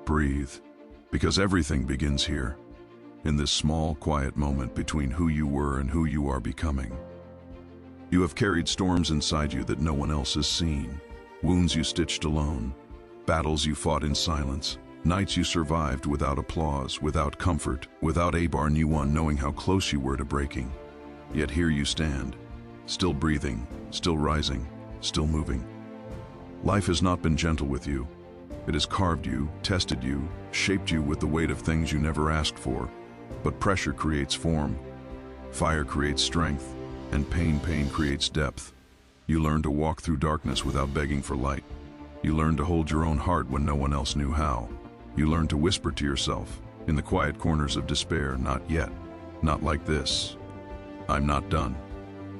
Breathe, because everything begins here, in this small, quiet moment between who you were and who you are becoming. You have carried storms inside you that no one else has seen, wounds you stitched alone, battles you fought in silence, nights you survived without applause, without comfort, without a bar you won, knowing how close you were to breaking. Yet here you stand, still breathing, still rising, still moving. Life has not been gentle with you. It has carved you, tested you, shaped you with the weight of things you never asked for. But pressure creates form, fire creates strength, and pain creates depth. You learn to walk through darkness without begging for light. You learn to hold your own heart when no one else knew how. You learn to whisper to yourself, in the quiet corners of despair, not yet, not like this. I'm not done.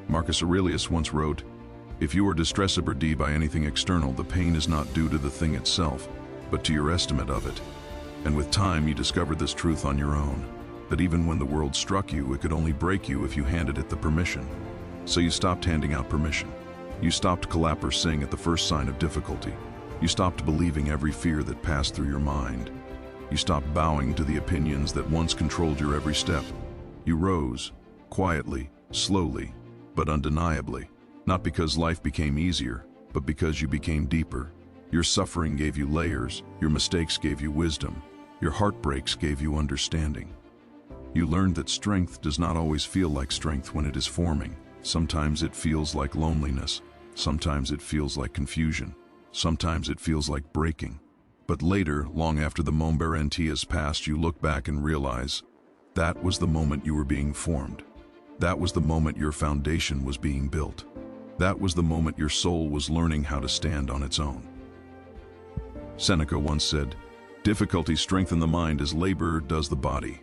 Marcus Aurelius once wrote, "If you are distressed by anything external, the pain is not due to the thing itself, but to your estimate of it." And with time, you discovered this truth on your own, that even when the world struck you, it could only break you if you handed it the permission. So you stopped handing out permission. You stopped collapsing at the first sign of difficulty. You stopped believing every fear that passed through your mind. You stopped bowing to the opinions that once controlled your every step. You rose, quietly, slowly, but undeniably, not because life became easier, but because you became deeper. Your suffering gave you layers, your mistakes gave you wisdom, your heartbreaks gave you understanding. You learned that strength does not always feel like strength when it is forming. Sometimes it feels like loneliness, sometimes it feels like confusion, sometimes it feels like breaking. But later, long after the moment has passed, you look back and realize that was the moment you were being formed. That was the moment your foundation was being built. That was the moment your soul was learning how to stand on its own. Seneca once said, "Difficulty strengthens the mind as labor does the body."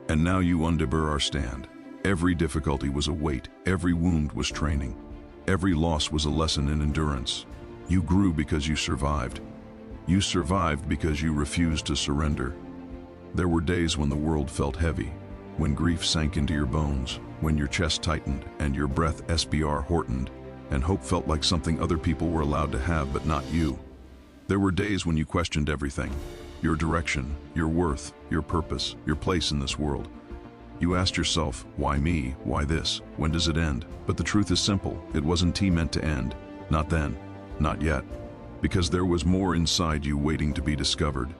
And now you undebur our stand. Every difficulty was a weight, every wound was training, every loss was a lesson in endurance. You grew because you survived. You survived because you refused to surrender. There were days when the world felt heavy, when grief sank into your bones, when your chest tightened and your breath shortened, and hope felt like something other people were allowed to have but not you. There were days when you questioned everything, your direction, your worth, your purpose, your place in this world. You asked yourself, why me? Why this? When does it end? But the truth is simple. It wasn't meant to end. Not then. Not yet. Because there was more inside you waiting to be discovered.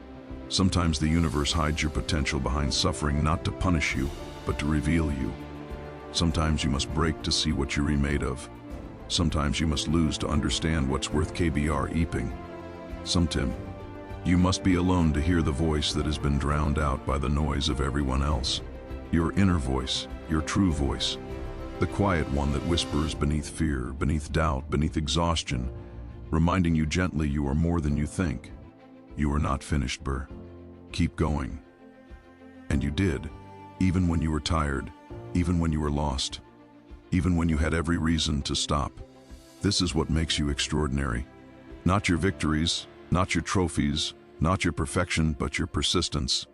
Sometimes the universe hides your potential behind suffering, not to punish you, but to reveal you. Sometimes you must break to see what you're made of. Sometimes you must lose to understand what's worth eeping. Sometimes you must be alone to hear the voice that has been drowned out by the noise of everyone else. Your inner voice, your true voice, the quiet one that whispers beneath fear, beneath doubt, beneath exhaustion, reminding you gently you are more than you think. You are not finished, Burr. Keep going. And you did, even when you were tired, even when you were lost, even when you had every reason to stop. This is what makes you extraordinary. Not your victories, not your trophies, not your perfection, but your persistence.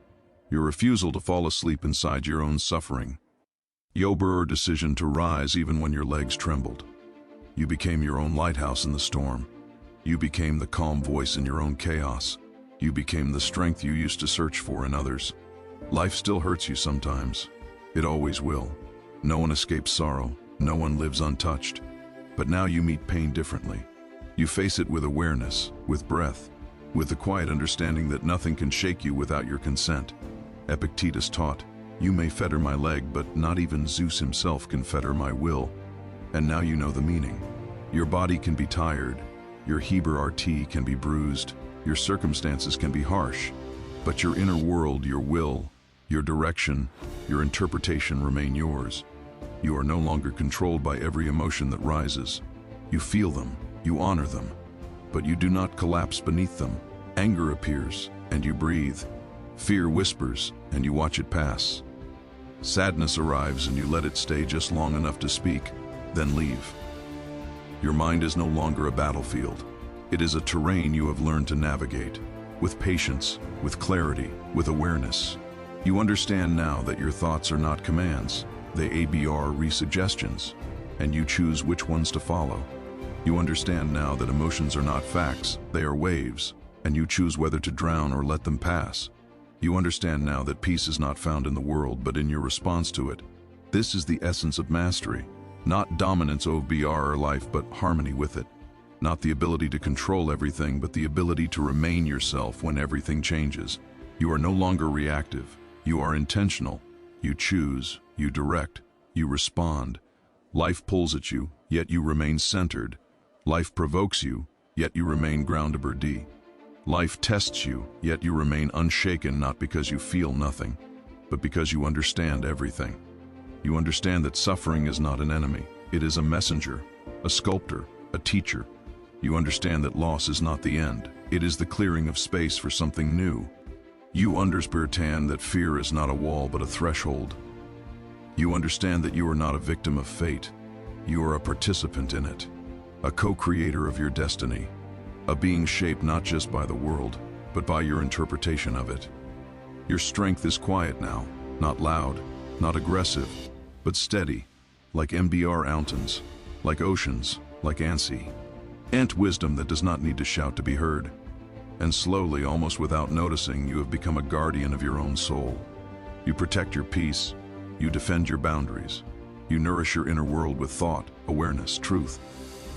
Your refusal to fall asleep inside your own suffering. Your decision to rise even when your legs trembled. You became your own lighthouse in the storm. You became the calm voice in your own chaos. You became the strength you used to search for in others. Life still hurts you sometimes. It always will. No one escapes sorrow. No one lives untouched. But now you meet pain differently. You face it with awareness, with breath, with the quiet understanding that nothing can shake you without your consent. Epictetus taught, "You may fetter my leg, but not even Zeus himself can fetter my will." And now you know the meaning. Your body can be tired, your heartbreak can be bruised, your circumstances can be harsh, but your inner world, your will, your direction, your interpretation remain yours. You are no longer controlled by every emotion that rises. You feel them, you honor them, but you do not collapse beneath them. Anger appears, and you breathe. Fear whispers, and you watch it pass. Sadness arrives, and you let it stay just long enough to speak, then leave. Your mind is no longer a battlefield. It is a terrain you have learned to navigate, with patience, with clarity, with awareness. You understand now that your thoughts are not commands, they are re-suggestions, and you choose which ones to follow. You understand now that emotions are not facts, they are waves, and you choose whether to drown or let them pass. You understand now that peace is not found in the world, but in your response to it. This is the essence of mastery. Not dominance over our life, but harmony with it. Not the ability to control everything, but the ability to remain yourself when everything changes. You are no longer reactive. You are intentional. You choose, you direct, you respond. Life pulls at you, yet you remain centered. Life provokes you, yet you remain grounded. Life tests you, yet you remain unshaken, not because you feel nothing, but because you understand everything. You understand that suffering is not an enemy. It is a messenger, a sculptor, a teacher. You understand that loss is not the end. It is the clearing of space for something new. You understand that fear is not a wall, but a threshold. You understand that you are not a victim of fate. You are a participant in it, a co-creator of your destiny, a being shaped not just by the world, but by your interpretation of it. Your strength is quiet now, not loud, not aggressive, but steady, like mountains, like oceans, like ant wisdom that does not need to shout to be heard. And slowly, almost without noticing, you have become a guardian of your own soul. You protect your peace, you defend your boundaries, you nourish your inner world with thought, awareness, truth.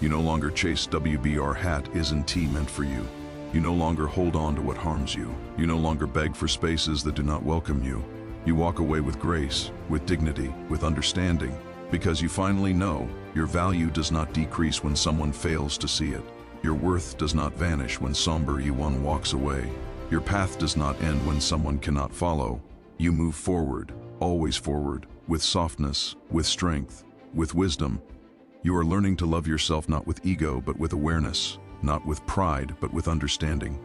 You no longer chase hat isn't tea meant for you. You no longer hold on to what harms you. You no longer beg for spaces that do not welcome you. You walk away with grace, with dignity, with understanding, because you finally know your value does not decrease when someone fails to see it. Your worth does not vanish when somber one walks away. Your path does not end when someone cannot follow. You move forward, always forward, with softness, with strength, with wisdom. You are learning to love yourself not with ego, but with awareness, not with pride, but with understanding.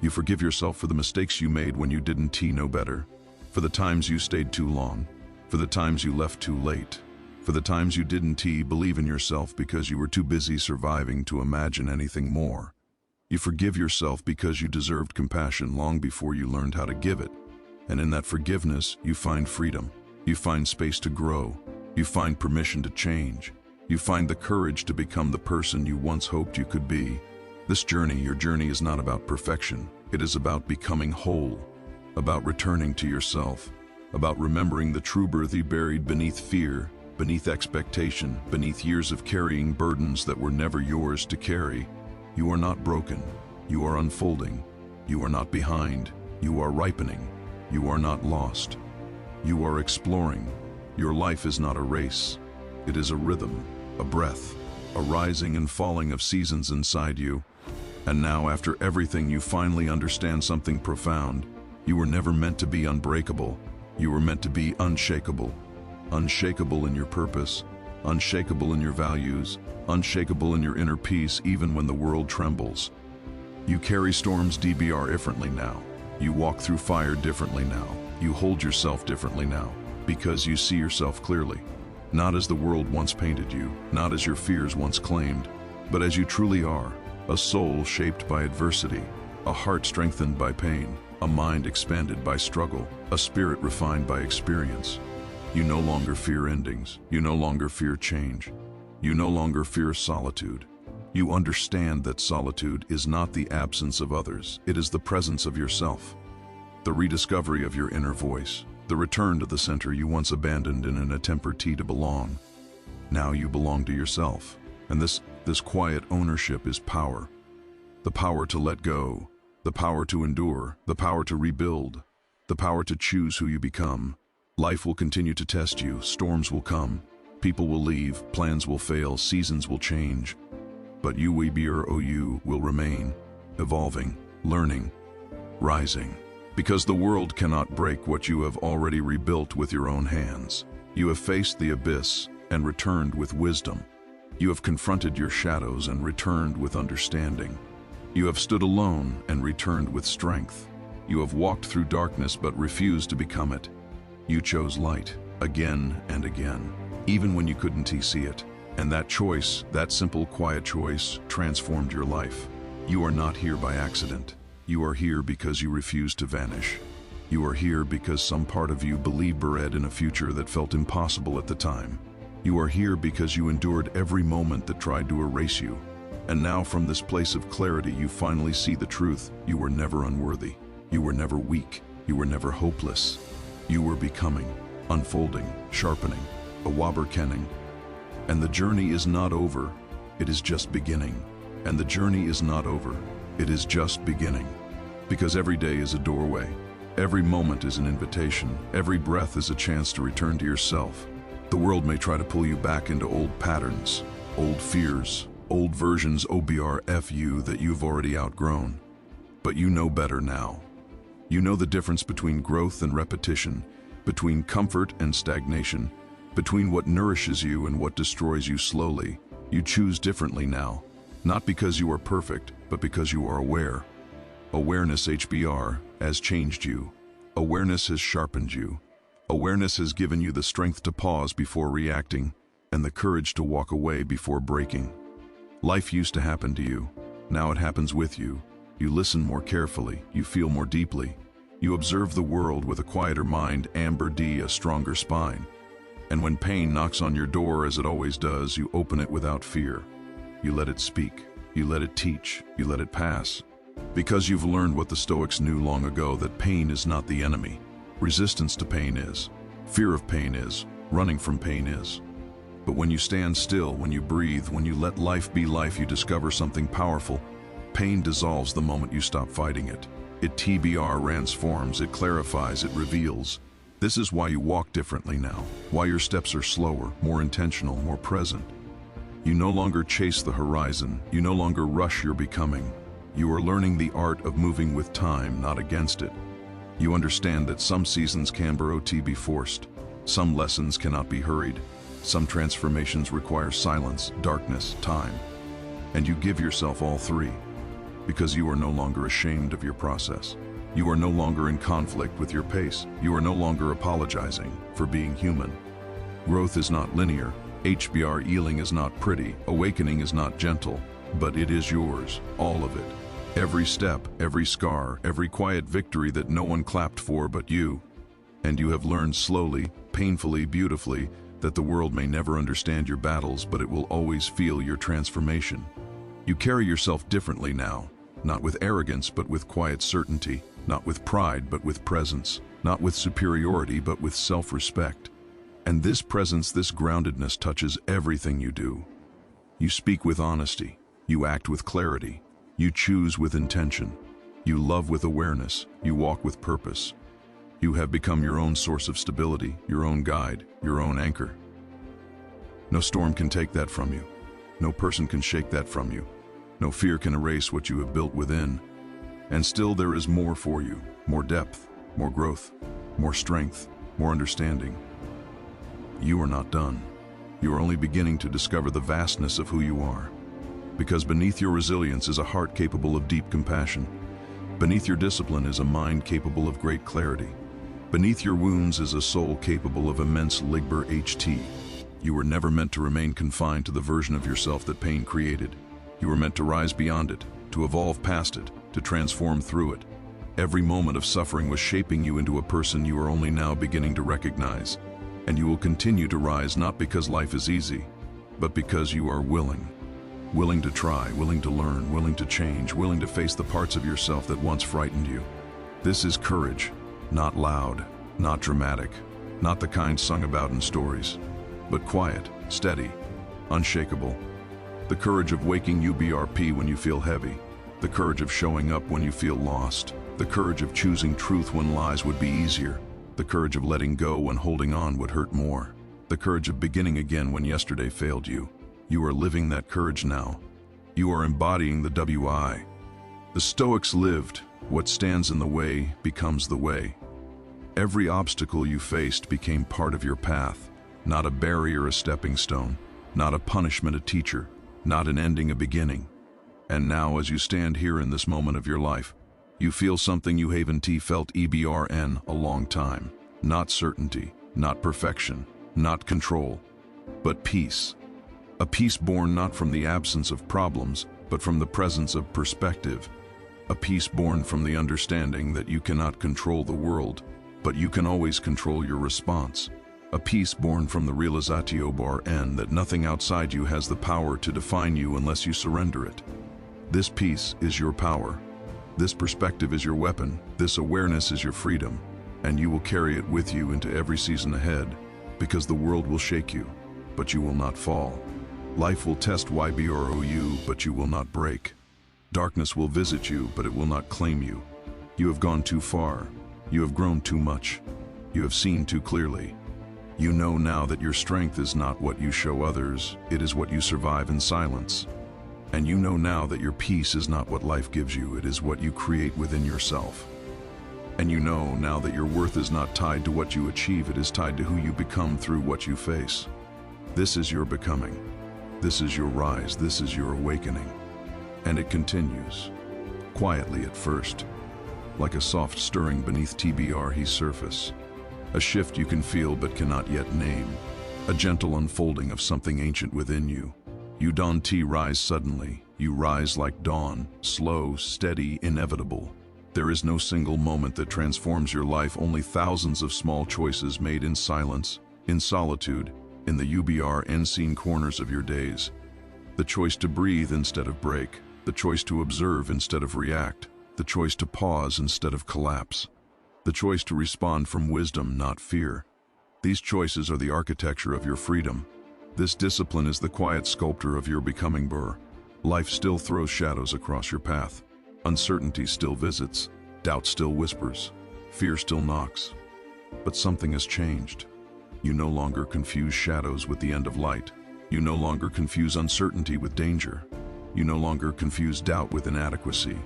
You forgive yourself for the mistakes you made when you didn't know better, for the times you stayed too long, for the times you left too late, for the times you didn't believe in yourself because you were too busy surviving to imagine anything more. You forgive yourself because you deserved compassion long before you learned how to give it. And in that forgiveness, you find freedom. You find space to grow. You find permission to change. You find the courage to become the person you once hoped you could be. This journey, your journey, is not about perfection. It is about becoming whole, about returning to yourself, about remembering the true birth buried beneath fear, beneath expectation, beneath years of carrying burdens that were never yours to carry. You are not broken. You are unfolding. You are not behind. You are ripening. You are not lost. You are exploring. Your life is not a race. It is a rhythm, a breath, a rising and falling of seasons inside you. And now, after everything, you finally understand something profound. You were never meant to be unbreakable. You were meant to be unshakable. Unshakable in your purpose, unshakable in your values, unshakable in your inner peace, even when the world trembles. You carry storms differently now. You walk through fire differently now. You hold yourself differently now, because you see yourself clearly. Not as the world once painted you, not as your fears once claimed, but as you truly are, a soul shaped by adversity, a heart strengthened by pain, a mind expanded by struggle, a spirit refined by experience. You no longer fear endings. You no longer fear change. You no longer fear solitude. You understand that solitude is not the absence of others. It is the presence of yourself, the rediscovery of your inner voice, the return to the center you once abandoned in an attempt to belong. Now you belong to yourself, and this quiet ownership is power. The power to let go, the power to endure, the power to rebuild, the power to choose who you become. Life will continue to test you, storms will come, people will leave, plans will fail, seasons will change. But you will remain, evolving, learning, rising. Because the world cannot break what you have already rebuilt with your own hands. You have faced the abyss and returned with wisdom. You have confronted your shadows and returned with understanding. You have stood alone and returned with strength. You have walked through darkness but refused to become it. You chose light again and again, even when you couldn't see it. And that choice, that simple, quiet choice, transformed your life. You are not here by accident. You are here because you refuse to vanish. You are here because some part of you believed in a future that felt impossible at the time. You are here because you endured every moment that tried to erase you. And now from this place of clarity, you finally see the truth. You were never unworthy. You were never weak. You were never hopeless. You were becoming, unfolding, sharpening, awakenning. And the journey is not over. It is just beginning. And the journey is not over. It is just beginning. Because every day is a doorway. Every moment is an invitation. Every breath is a chance to return to yourself. The world may try to pull you back into old patterns, old fears, old versions OBRFU that you've already outgrown. But you know better now. You know the difference between growth and repetition, between comfort and stagnation, between what nourishes you and what destroys you slowly. You choose differently now, not because you are perfect, but because you are aware. Awareness HBR has changed you. Awareness has sharpened you. Awareness has given you the strength to pause before reacting and the courage to walk away before breaking. Life used to happen to you. Now it happens with you. You listen more carefully. You feel more deeply. You observe the world with a quieter mind, Amber D, a stronger spine. And when pain knocks on your door, as it always does, you open it without fear. You let it speak. You let it teach. You let it pass. Because you've learned what the Stoics knew long ago, that pain is not the enemy. Resistance to pain is. Fear of pain is. Running from pain is. But when you stand still, when you breathe, when you let life be life, you discover something powerful. Pain dissolves the moment you stop fighting it. It TBR transforms, it clarifies, it reveals. This is why you walk differently now, why your steps are slower, more intentional, more present. You no longer chase the horizon, you no longer rush your becoming. You are learning the art of moving with time, not against it. You understand that some seasons can be forced, some lessons cannot be hurried, some transformations require silence, darkness, time. And you give yourself all three, because you are no longer ashamed of your process. You are no longer in conflict with your pace. You are no longer apologizing for being human. Growth is not linear. HBR healing is not pretty. Awakening is not gentle, but it is yours, all of it. Every step, every scar, every quiet victory that no one clapped for but you. And you have learned slowly, painfully, beautifully, that the world may never understand your battles, but it will always feel your transformation. You carry yourself differently now, not with arrogance, but with quiet certainty, not with pride, but with presence, not with superiority, but with self-respect. And this presence, this groundedness touches everything you do. You speak with honesty, you act with clarity, you choose with intention, you love with awareness, you walk with purpose. You have become your own source of stability, your own guide, your own anchor. No storm can take that from you. No person can shake that from you. No fear can erase what you have built within. And still there is more for you, more depth, more growth, more strength, more understanding. You are not done. You are only beginning to discover the vastness of who you are. Because beneath your resilience is a heart capable of deep compassion. Beneath your discipline is a mind capable of great clarity. Beneath your wounds is a soul capable of immense ligber HT. You were never meant to remain confined to the version of yourself that pain created. You were meant to rise beyond it, to evolve past it, to transform through it. Every moment of suffering was shaping you into a person you are only now beginning to recognize. And you will continue to rise not because life is easy, but because you are willing. Willing to try, willing to learn, willing to change, willing to face the parts of yourself that once frightened you. This is courage, not loud, not dramatic, not the kind sung about in stories, but quiet, steady, unshakable. The courage of waking UBRP when you feel heavy, the courage of showing up when you feel lost, the courage of choosing truth when lies would be easier, the courage of letting go when holding on would hurt more, the courage of beginning again when yesterday failed you. You are living that courage now. You are embodying the WI. The Stoics lived, what stands in the way becomes the way. Every obstacle you faced became part of your path, not a barrier, a stepping stone, not a punishment, a teacher, not an ending, a beginning. And now, as you stand here in this moment of your life, you feel something you haven't felt EBRN a long time. Not certainty, not perfection, not control, but peace. A peace born not from the absence of problems, but from the presence of perspective. A peace born from the understanding that you cannot control the world, but you can always control your response. A peace born from the realizatio bar n that nothing outside you has the power to define you unless you surrender it. This peace is your power. This perspective is your weapon. This awareness is your freedom. And you will carry it with you into every season ahead, because the world will shake you, but you will not fall. Life will test YBROU, but you will not break. Darkness will visit you, but it will not claim you. You have gone too far. You have grown too much. You have seen too clearly. You know now that your strength is not what you show others, it is what you survive in silence. And you know now that your peace is not what life gives you, it is what you create within yourself. And you know now that your worth is not tied to what you achieve, it is tied to who you become through what you face. This is your becoming. This is your rise. This is your awakening. And it continues, quietly at first, like a soft stirring beneath TBR's surface. A shift you can feel but cannot yet name. A gentle unfolding of something ancient within you. You don't rise suddenly. You rise like dawn, slow, steady, inevitable. There is no single moment that transforms your life, only thousands of small choices made in silence, in solitude, in the unseen corners of your days. The choice to breathe instead of break, the choice to observe instead of react, the choice to pause instead of collapse, the choice to respond from wisdom, not fear. These choices are the architecture of your freedom. This discipline is the quiet sculptor of your becoming burr. Life still throws shadows across your path. Uncertainty still visits, doubt still whispers, fear still knocks. But something has changed. You no longer confuse shadows with the end of light. You no longer confuse uncertainty with danger. You no longer confuse doubt with inadequacy.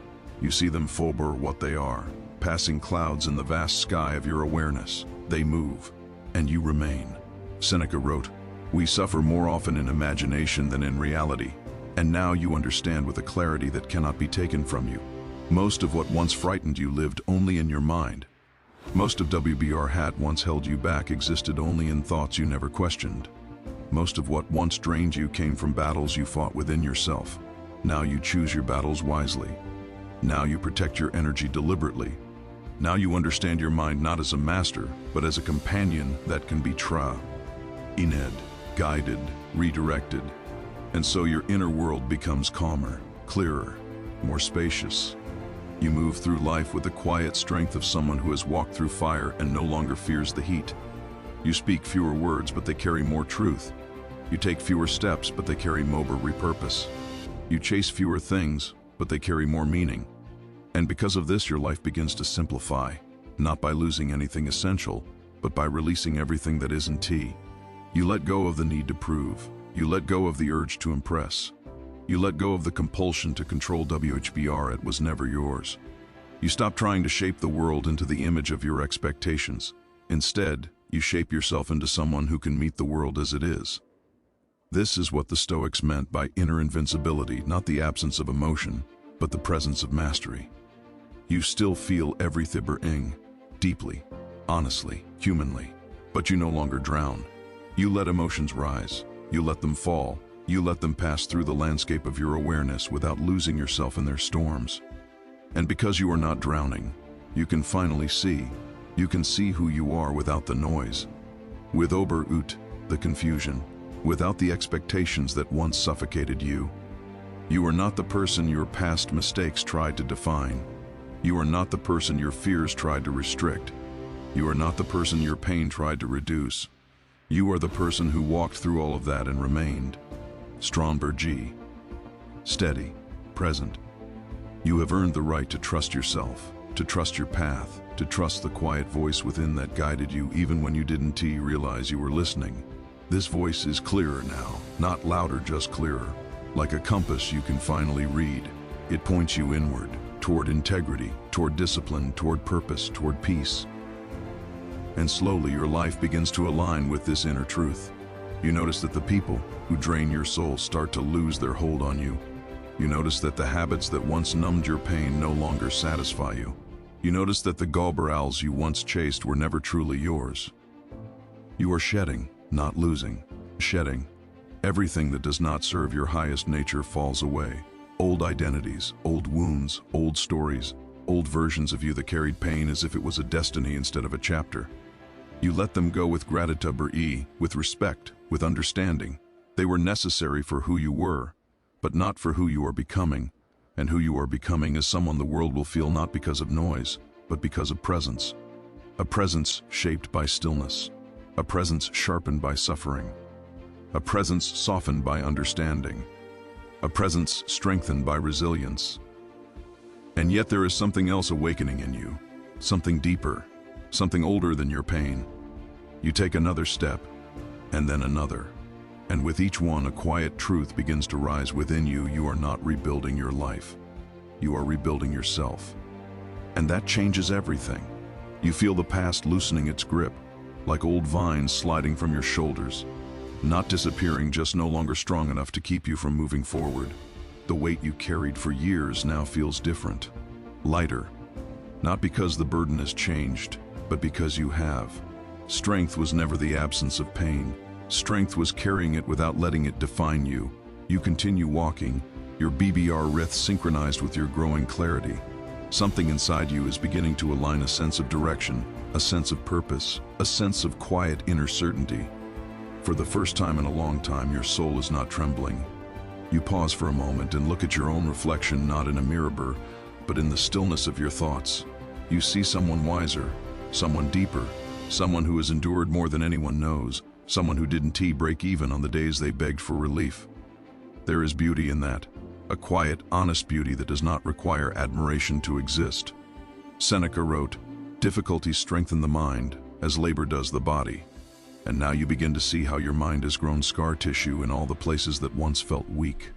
You see them for what they are, passing clouds in the vast sky of your awareness. They move, and you remain. Seneca wrote, "We suffer more often in imagination than in reality." And now you understand with a clarity that cannot be taken from you. Most of what once frightened you lived only in your mind. Most of WBR hat once held you back existed only in thoughts you never questioned. Most of what once drained you came from battles you fought within yourself. Now you choose your battles wisely. Now you protect your energy deliberately. Now you understand your mind not as a master, but as a companion that can be ined, guided, redirected. And so your inner world becomes calmer, clearer, more spacious. You move through life with the quiet strength of someone who has walked through fire and no longer fears the heat. You speak fewer words, but they carry more truth. You take fewer steps, but they carry more repurpose. You chase fewer things, but they carry more meaning. And because of this, your life begins to simplify, not by losing anything essential, but by releasing everything that isn't. You let go of the need to prove. You let go of the urge to impress. You let go of the compulsion to control WHBR. It was never yours. You stop trying to shape the world into the image of your expectations. Instead, you shape yourself into someone who can meet the world as it is. This is what the Stoics meant by inner invincibility, not the absence of emotion, but the presence of mastery. You still feel every thibber-ing, deeply, honestly, humanly, but you no longer drown. You let emotions rise. You let them fall. You let them pass through the landscape of your awareness without losing yourself in their storms. And because you are not drowning, you can finally see. You can see who you are without the noise. With Oberut, the confusion, without the expectations that once suffocated you. You are not the person your past mistakes tried to define. You are not the person your fears tried to restrict. You are not the person your pain tried to reduce. You are the person who walked through all of that and remained. Stromberg G. Steady, present. You have earned the right to trust yourself, to trust your path, to trust the quiet voice within that guided you even when you didn't realize you were listening. This voice is clearer now, not louder, just clearer. Like a compass you can finally read. It points you inward, toward integrity, toward discipline, toward purpose, toward peace. And slowly your life begins to align with this inner truth. You notice that the people who drain your soul start to lose their hold on you. You notice that the habits that once numbed your pain no longer satisfy you. You notice that the gulberals you once chased were never truly yours. You are shedding, not losing. Shedding. Everything that does not serve your highest nature falls away. Old identities, old wounds, old stories, old versions of you that carried pain as if it was a destiny instead of a chapter. You let them go with gratitude, with respect, with understanding. They were necessary for who you were, but not for who you are becoming. And who you are becoming is someone the world will feel not because of noise, but because of presence. A presence shaped by stillness. A presence sharpened by suffering. A presence softened by understanding. A presence strengthened by resilience. And yet there is something else awakening in you. Something deeper. Something older than your pain. You take another step, and then another. And with each one, a quiet truth begins to rise within you. You are not rebuilding your life. You are rebuilding yourself. And that changes everything. You feel the past loosening its grip, like old vines sliding from your shoulders. Not disappearing, just no longer strong enough to keep you from moving forward. The weight you carried for years now feels different, lighter. Not because the burden has changed, but because you have. Strength was never the absence of pain. Strength was carrying it without letting it define you. You continue walking, your BBR rhythm synchronized with your growing clarity. Something inside you is beginning to align, a sense of direction, a sense of purpose, a sense of quiet inner certainty. For the first time in a long time, your soul is not trembling. You pause for a moment and look at your own reflection, not in a mirror, but in the stillness of your thoughts. You see someone wiser, someone deeper, someone who has endured more than anyone knows. Someone who didn't break even on the days they begged for relief. There is beauty in that, a quiet, honest beauty that does not require admiration to exist. Seneca wrote, "Difficulties strengthen the mind, as labor does the body." And now you begin to see how your mind has grown scar tissue in all the places that once felt weak.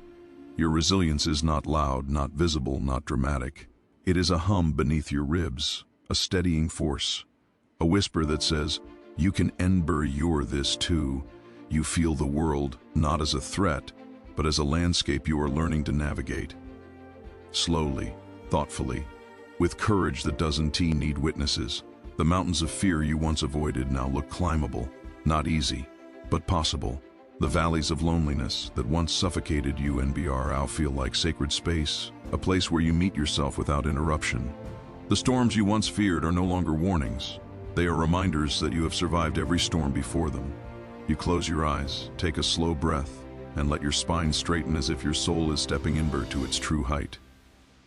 Your resilience is not loud, not visible, not dramatic. It is a hum beneath your ribs, a steadying force, a whisper that says, "You can endure this too." You feel the world not as a threat, but as a landscape you are learning to navigate. Slowly, thoughtfully, with courage that doesn't need witnesses. The mountains of fear you once avoided now look climbable, not easy, but possible. The valleys of loneliness that once suffocated you now feel like sacred space, a place where you meet yourself without interruption. The storms you once feared are no longer warnings. They are reminders that you have survived every storm before them. You close your eyes, take a slow breath, and let your spine straighten as if your soul is stepping inward to its true height.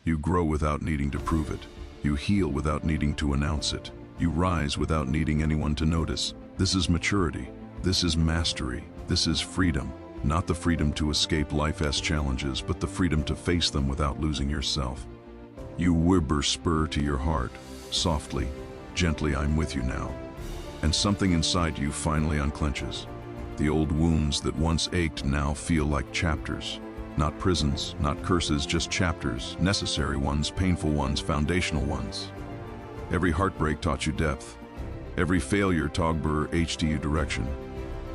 You grow without needing to prove it. You heal without needing to announce it. You rise without needing anyone to notice. This is maturity. This is mastery. This is freedom. Not the freedom to escape life's challenges, but the freedom to face them without losing yourself. You whisper to your heart, softly, gently, "I'm with you now." And something inside you finally unclenches. The old wounds that once ached now feel like chapters. Not prisons, not curses, just chapters. Necessary ones, painful ones, foundational ones. Every heartbreak taught you depth. Every failure taught you direction.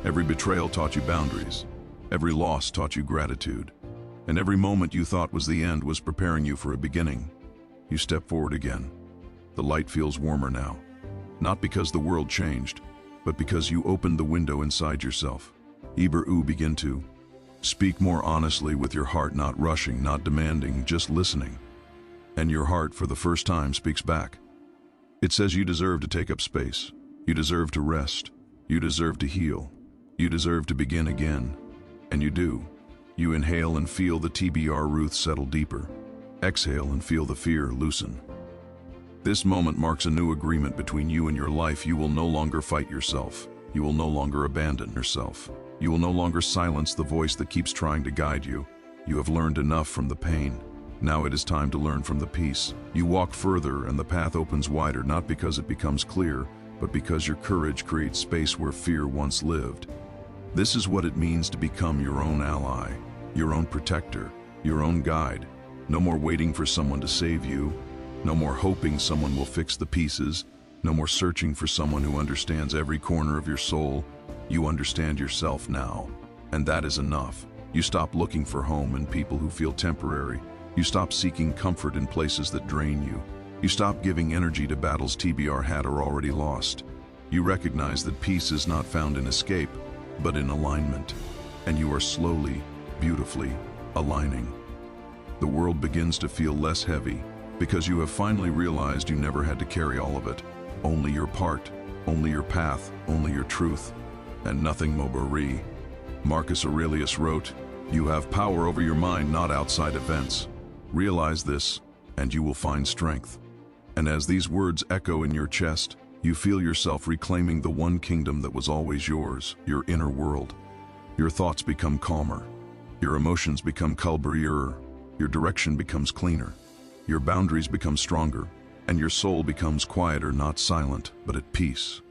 Every betrayal taught you boundaries. Every loss taught you gratitude. And every moment you thought was the end was preparing you for a beginning. You step forward again. The light feels warmer now. Not because the world changed, but because you opened the window inside yourself. Begin to speak more honestly with your heart, not rushing, not demanding, just listening. And your heart, for the first time, speaks back. It says you deserve to take up space. You deserve to rest. You deserve to heal. You deserve to begin again. And you do. You inhale and feel the TBR roots settle deeper. Exhale and feel the fear loosen. This moment marks a new agreement between you and your life. You will no longer fight yourself. You will no longer abandon yourself. You will no longer silence the voice that keeps trying to guide you. You have learned enough from the pain. Now it is time to learn from the peace. You walk further and the path opens wider, not because it becomes clear, but because your courage creates space where fear once lived. This is what it means to become your own ally, your own protector, your own guide. No more waiting for someone to save you. No more hoping someone will fix the pieces. No more searching for someone who understands every corner of your soul. You understand yourself now, and that is enough. You stop looking for home in people who feel temporary. You stop seeking comfort in places that drain you. You stop giving energy to battles TBR had or already lost. You recognize that peace is not found in escape, but in alignment. And you are slowly, beautifully aligning. The world begins to feel less heavy because you have finally realized you never had to carry all of it, only your part. only your path, only your truth, and nothing more. Marcus Aurelius wrote, "You have power over your mind, not outside events. Realize this, and you will find strength." And as these words echo in your chest, you feel yourself reclaiming the one kingdom that was always yours, your inner world. Your thoughts become calmer. Your emotions become clearer. Your direction becomes cleaner. Your boundaries become stronger, and your soul becomes quieter, not silent, but at peace.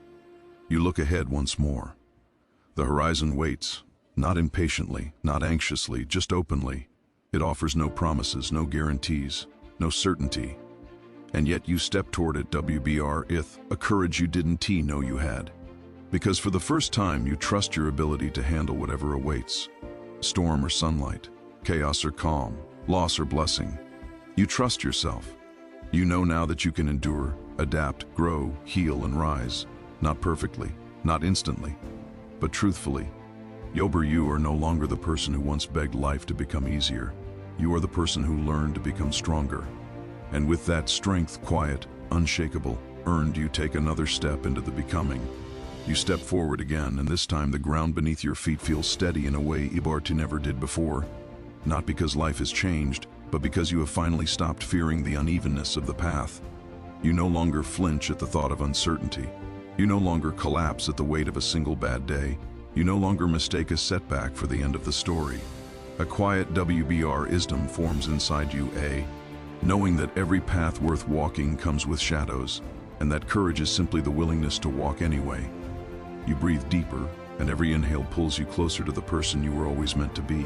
You look ahead once more. The horizon waits, not impatiently, not anxiously, just openly. It offers no promises, no guarantees, no certainty. And yet you step toward it with a courage you didn't know you had. Because for the first time you trust your ability to handle whatever awaits. Storm or sunlight, chaos or calm, loss or blessing. You trust yourself. You know now that you can endure, adapt, grow, heal, and rise. Not perfectly, not instantly, but truthfully. You are no longer the person who once begged life to become easier. You are the person who learned to become stronger. And with that strength, quiet, unshakable, earned, you take another step into the becoming. You step forward again, and this time the ground beneath your feet feels steady in a way you never did before. Not because life has changed, but because you have finally stopped fearing the unevenness of the path. You no longer flinch at the thought of uncertainty. You no longer collapse at the weight of a single bad day. You no longer mistake a setback for the end of the story. A quiet wisdom forms inside you, knowing that every path worth walking comes with shadows, and that courage is simply the willingness to walk anyway. You breathe deeper, and every inhale pulls you closer to the person you were always meant to be.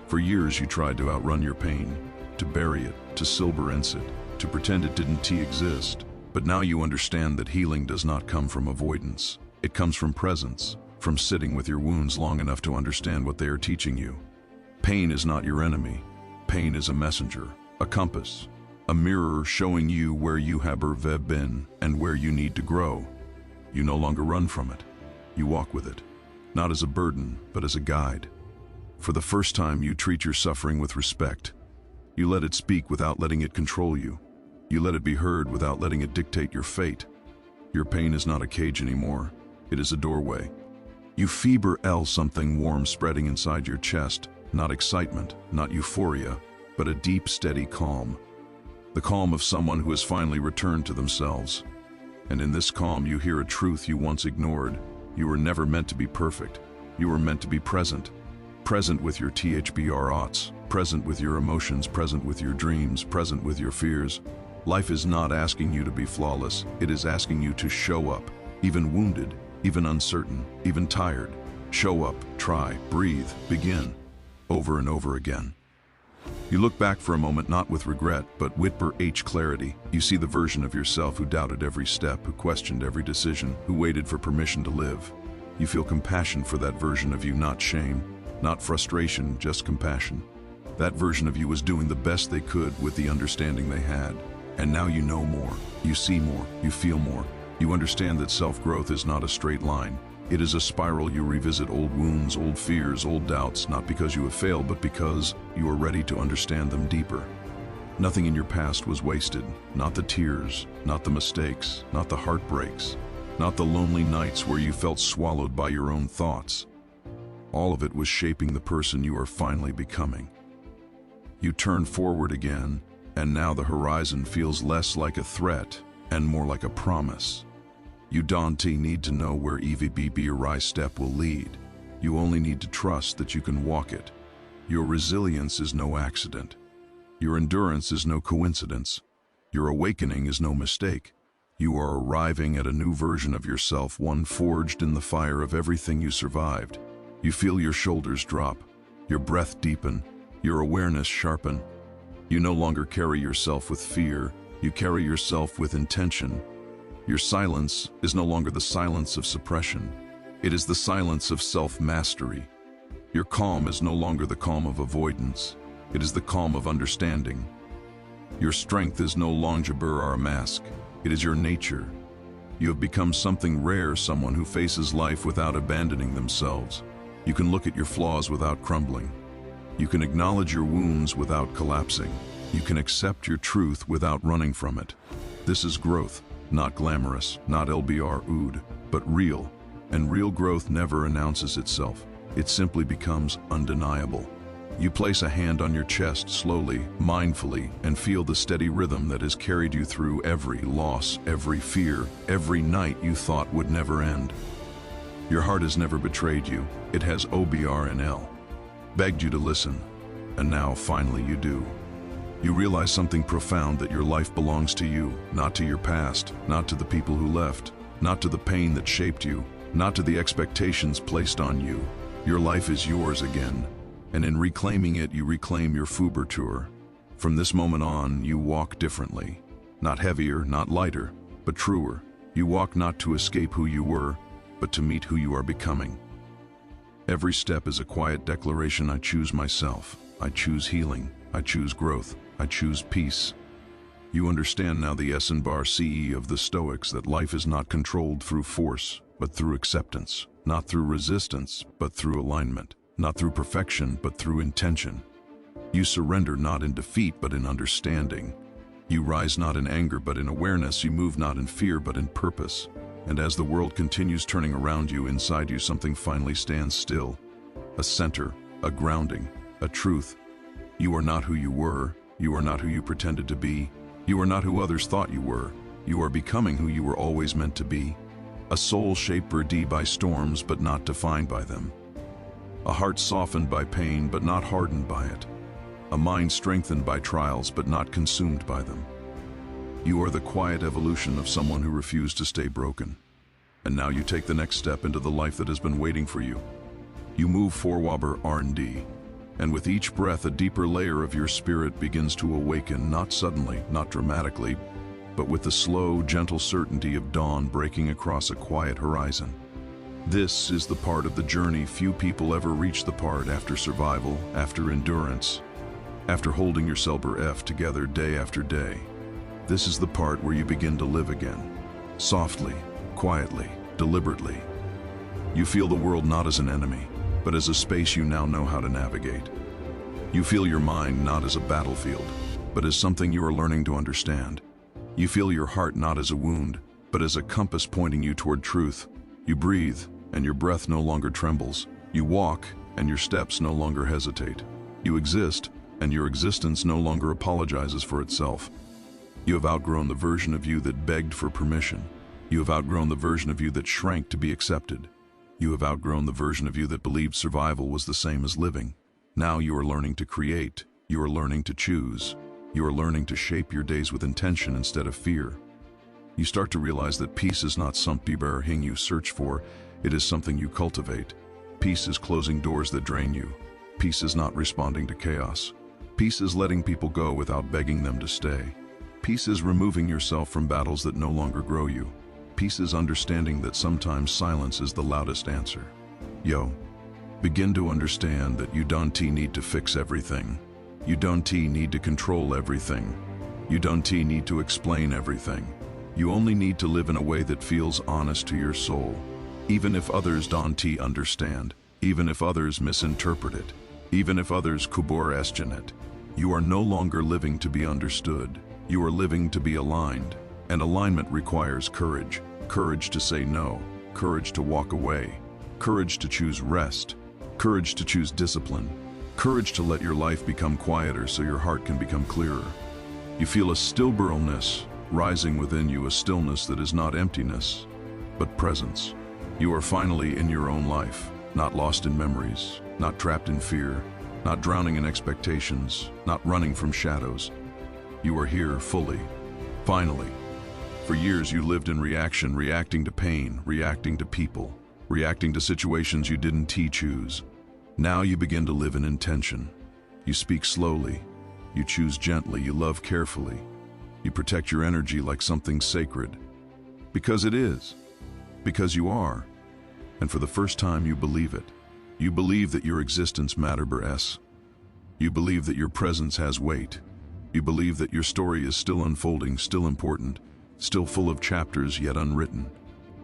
For years you tried to outrun your pain, to bury it, to silence it, to pretend it didn't exist. But now you understand that healing does not come from avoidance. It comes from presence, from sitting with your wounds long enough to understand what they are teaching you. Pain is not your enemy. Pain is a messenger, a compass, a mirror showing you where you have been and where you need to grow. You no longer run from it. You walk with it, not as a burden, but as a guide. For the first time, you treat your suffering with respect. You let it speak without letting it control you. You let it be heard without letting it dictate your fate. Your pain is not a cage anymore. It is a doorway. You feel something warm spreading inside your chest, not excitement, not euphoria, but a deep, steady calm. The calm of someone who has finally returned to themselves. And in this calm, you hear a truth you once ignored. You were never meant to be perfect. You were meant to be present. Present with your thoughts, present with your emotions, present with your dreams, present with your fears. Life is not asking you to be flawless. It is asking you to show up, even wounded, even uncertain, even tired. Show up, try, breathe, begin, over and over again. You look back for a moment, not with regret, but with clarity. You see the version of yourself who doubted every step, who questioned every decision, who waited for permission to live. You feel compassion for that version of you, not shame, not frustration, just compassion. That version of you was doing the best they could with the understanding they had. And now you know more, you see more, you feel more. You understand that self-growth is not a straight line. It is a spiral. You revisit old wounds, old fears, old doubts, not because you have failed, but because you are ready to understand them deeper. Nothing in your past was wasted. Not the tears, not the mistakes, not the heartbreaks, not the lonely nights where you felt swallowed by your own thoughts. All of it was shaping the person you are finally becoming. You turn forward again, and now the horizon feels less like a threat and more like a promise. You don't need to know where every step will lead. You only need to trust that you can walk it. Your resilience is no accident. Your endurance is no coincidence. Your awakening is no mistake. You are arriving at a new version of yourself, one forged in the fire of everything you survived. You feel your shoulders drop, your breath deepen, your awareness sharpen. You no longer carry yourself with fear. You carry yourself with intention. Your silence is no longer the silence of suppression. It is the silence of self-mastery. Your calm is no longer the calm of avoidance. It is the calm of understanding. Your strength is no longer a mask. It is your nature. You have become something rare, someone who faces life without abandoning themselves. You can look at your flaws without crumbling. You can acknowledge your wounds without collapsing. You can accept your truth without running from it. This is growth. Not glamorous, not LBR ood, but real. And real growth never announces itself. It simply becomes undeniable. You place a hand on your chest slowly, mindfully, and feel the steady rhythm that has carried you through every loss, every fear, every night you thought would never end. Your heart has never betrayed you. It has OBRNL. Begged you to listen, and now finally you do. You realize something profound, that your life belongs to you, not to your past, not to the people who left, not to the pain that shaped you, not to the expectations placed on you. Your life is yours again. And in reclaiming it, you reclaim your Fubertour. From this moment on, you walk differently. Not heavier, not lighter, but truer. You walk not to escape who you were, but to meet who you are becoming. Every step is a quiet declaration: I choose myself. I choose healing. I choose growth. I choose peace. You understand now, the Essenbar CE of the Stoics, that life is not controlled through force, but through acceptance. Not through resistance, but through alignment. Not through perfection, but through intention. You surrender not in defeat, but in understanding. You rise not in anger, but in awareness. You move not in fear, but in purpose. And as the world continues turning around you, inside you something finally stands still. A center, a grounding, a truth. You are not who you were. You are not who you pretended to be. You are not who others thought you were. You are becoming who you were always meant to be. A soul shaped by storms, but not defined by them. A heart softened by pain, but not hardened by it. A mind strengthened by trials, but not consumed by them. You are the quiet evolution of someone who refused to stay broken. And now you take the next step into the life that has been waiting for you. You move forward R&D, and with each breath a deeper layer of your spirit begins to awaken, not suddenly, not dramatically, but with the slow, gentle certainty of dawn breaking across a quiet horizon. This is the part of the journey few people ever reach, the part after survival, after endurance, after holding your F together day after day. This is the part where you begin to live again, softly, quietly, deliberately. You feel the world not as an enemy, but as a space you now know how to navigate. You feel your mind not as a battlefield, but as something you are learning to understand. You feel your heart not as a wound, but as a compass pointing you toward truth. You breathe, and your breath no longer trembles. You walk, and your steps no longer hesitate. You exist, and your existence no longer apologizes for itself. You have outgrown the version of you that begged for permission. You have outgrown the version of you that shrank to be accepted. You have outgrown the version of you that believed survival was the same as living. Now you are learning to create. You are learning to choose. You are learning to shape your days with intention instead of fear. You start to realize that peace is not something you search for, it is something you cultivate. Peace is closing doors that drain you. Peace is not responding to chaos. Peace is letting people go without begging them to stay. Peace is removing yourself from battles that no longer grow you. Peace is understanding that sometimes silence is the loudest answer. Begin to understand that you don't need to fix everything. You don't need to control everything. You don't need to explain everything. You only need to live in a way that feels honest to your soul. Even if others don't understand, even if others misinterpret it, even if others question it, you are no longer living to be understood. You are living to be aligned. And alignment requires courage. Courage to say no. Courage to walk away. Courage to choose rest. Courage to choose discipline. Courage to let your life become quieter so your heart can become clearer. You feel a stillness rising within you, a stillness that is not emptiness, but presence. You are finally in your own life, not lost in memories, not trapped in fear, not drowning in expectations, not running from shadows. You are here fully, finally. For years you lived in reaction, reacting to pain, reacting to people, reacting to situations you didn't choose. Now you begin to live in intention. You speak slowly, you choose gently, you love carefully. You protect your energy like something sacred. Because it is. Because you are. And for the first time you believe it. You believe that your existence matters. You believe that your presence has weight. You believe that your story is still unfolding, still important, still full of chapters yet unwritten.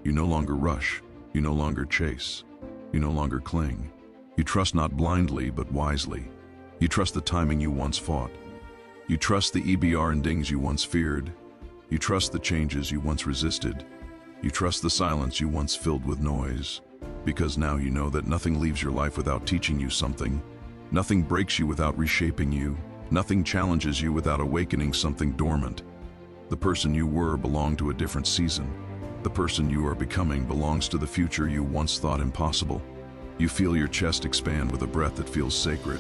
You no longer rush. You no longer chase. You no longer cling. You trust not blindly but wisely. You trust the timing you once fought. You trust the EBR and dings you once feared. You trust the changes you once resisted. You trust the silence you once filled with noise. Because now you know that nothing leaves your life without teaching you something. Nothing breaks you without reshaping you. Nothing challenges you without awakening something dormant. The person you were belonged to a different season. The person you are becoming belongs to the future you once thought impossible. You feel your chest expand with a breath that feels sacred.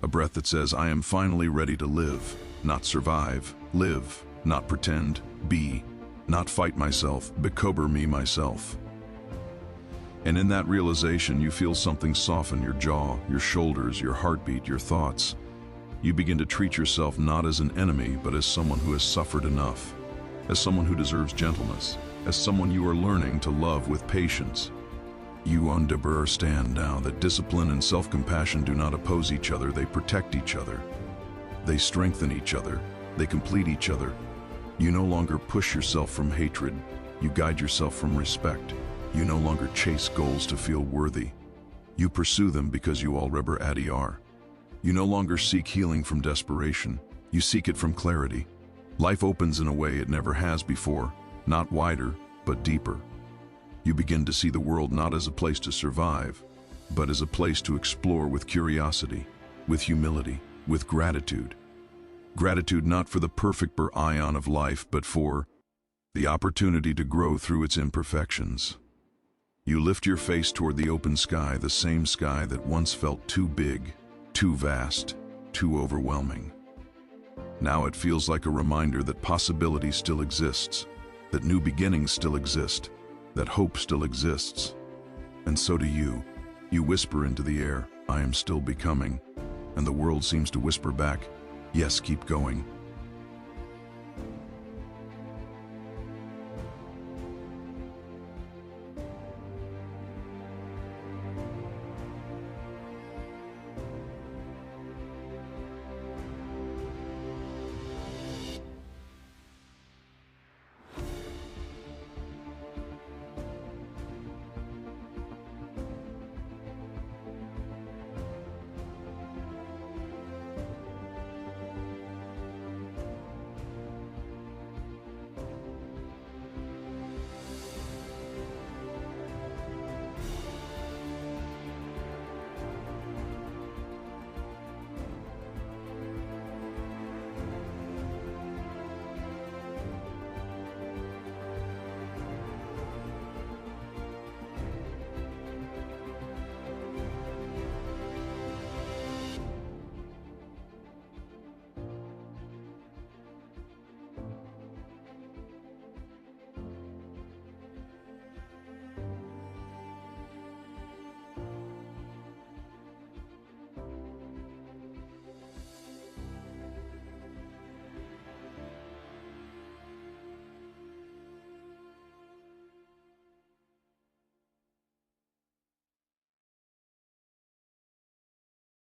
A breath that says, I am finally ready to live, not survive, live, not pretend, be, not fight myself, become me myself. And in that realization, you feel something soften your jaw, your shoulders, your heartbeat, your thoughts. You begin to treat yourself not as an enemy, but as someone who has suffered enough, as someone who deserves gentleness, as someone you are learning to love with patience. You understand now that discipline and self-compassion do not oppose each other, they protect each other. They strengthen each other, they complete each other. You no longer push yourself from hatred, you guide yourself from respect. You no longer chase goals to feel worthy. You pursue them because you already are. You no longer seek healing from desperation, you seek it from clarity. Life opens in a way it never has before, not wider, but deeper. You begin to see the world not as a place to survive, but as a place to explore with curiosity, with humility, with gratitude. Gratitude not for the perfect ion of life, but for the opportunity to grow through its imperfections. You lift your face toward the open sky, the same sky that once felt too big, too vast, too overwhelming. Now it feels like a reminder that possibility still exists, that new beginnings still exist, that hope still exists. And so do you. You whisper into the air, I am still becoming. And the world seems to whisper back, yes, keep going.